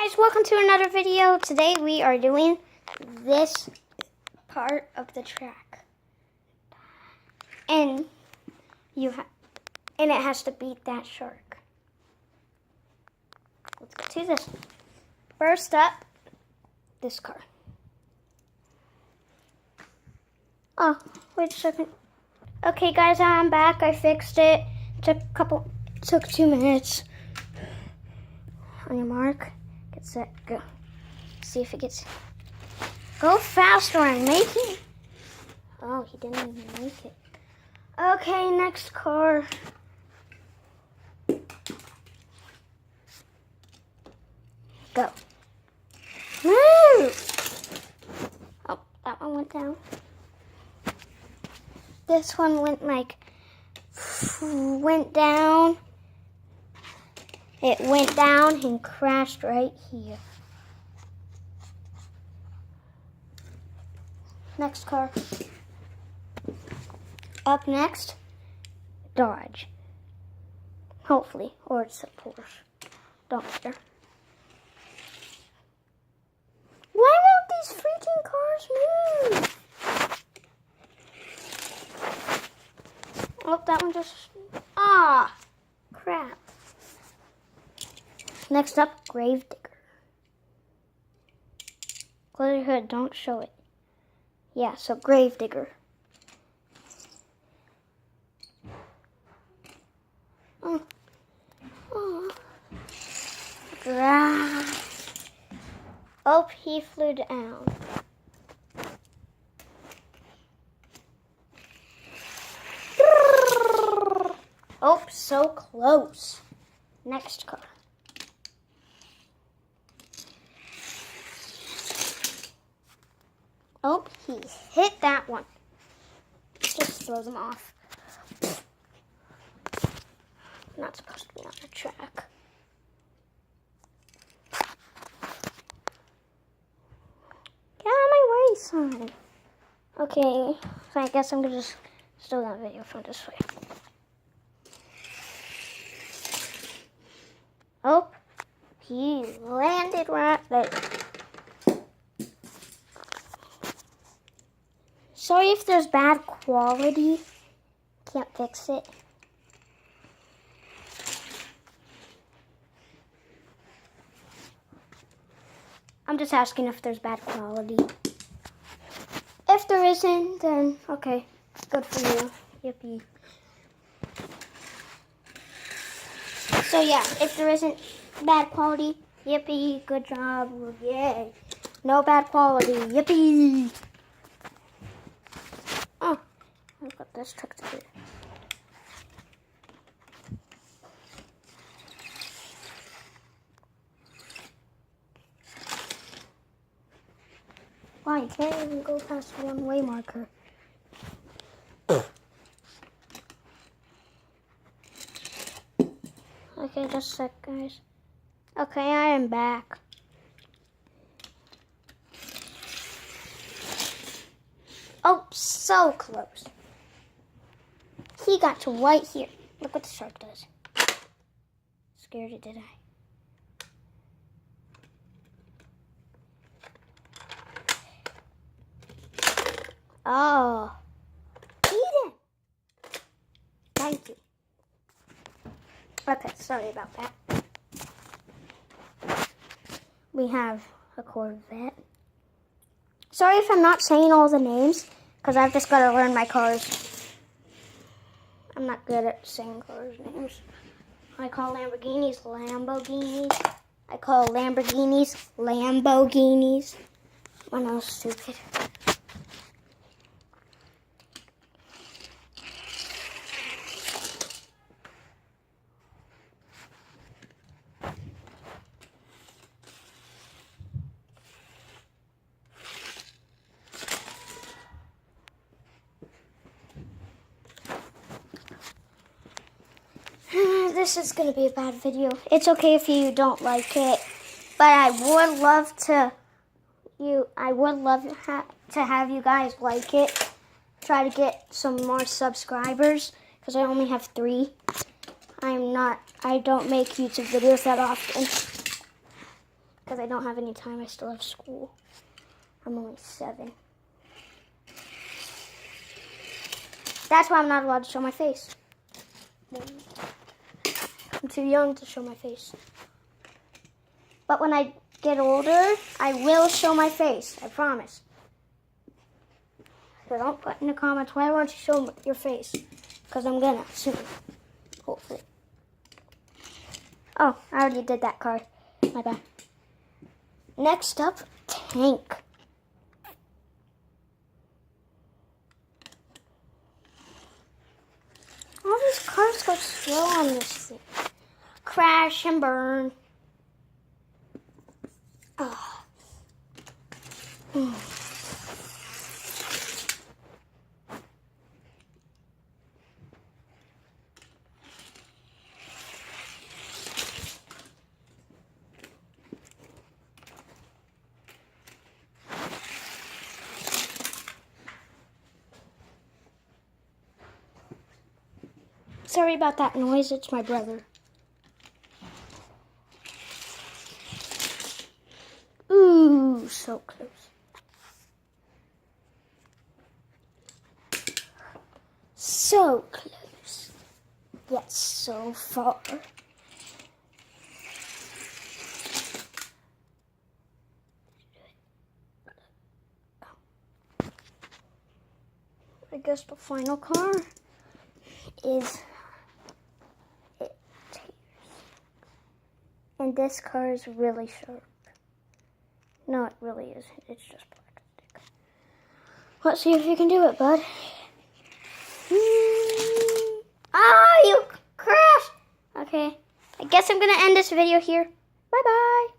Guys, welcome to another video. Today we are doing this part of the track. And it has to beat that shark. Let's get to this. First up, this car. Oh, wait a second. Okay guys, I'm back. I fixed it. Took 2 minutes. On your mark. Get set, go. See if it gets. Go faster, I'm making. Oh, he didn't even make it. Okay, next car. Go. Move! Oh, that one went down. This one went down. It went down and crashed right here. Next car. Up next, Dodge. Hopefully, or it's a Porsche. Don't care. Why won't these freaking cars move? Oh, that one just... crap. Next up, Gravedigger. Close your hood, don't show it. Yeah, so Gravedigger. Oh, he flew down. Oh, so close. Next car. Oh, he hit that one. Just throw them off. Not supposed to be on the track. Get out of my way, son. Okay, so I guess I'm gonna just steal that video from this way. Oh, he landed right there. Sorry if there's bad quality. Can't fix it. I'm just asking if there's bad quality. If there isn't, then okay. Good for you. Yippee. So yeah, if there isn't bad quality, yippee, good job, yay. No bad quality, yippee. Oh, I've got this tucked in. Why, you can't even go past the one-way marker. Okay, just a sec, guys. Okay, I am back. Oh, so close. He got to right here. Look what the shark does. Scared it, did I? Oh. Eat it. Thank you. Okay, sorry about that. We have a Corvette. Sorry if I'm not saying all the names, because I've just got to learn my cars. I'm not good at saying cars' names. I call Lamborghinis Lamborghinis. I call Lamborghinis Lamborghinis. When I was stupid. This is going to be a bad video. It's okay if you don't like it, but I would love to have you guys like it. Try to get some more subscribers because I only have 3. I don't make YouTube videos that often. because I don't have any time. I still have school. I'm only 7. That's why I'm not allowed to show my face. I'm too young to show my face. But when I get older, I will show my face. I promise. So don't put in the comments, why won't you show your face? Because I'm gonna soon. Hopefully. Oh, I already did that card. My bad. Next up, Tank. All these cards go slow on this thing. Crash and burn. Oh. Sorry about that noise, it's my brother. Ooh, so close. So close, yet so far. I guess the final card is it. And this card is really sharp. No, it really isn't. It's just plastic. Let's see if you can do it, bud. Ah, you crashed! Okay, I guess I'm gonna end this video here. Bye-bye.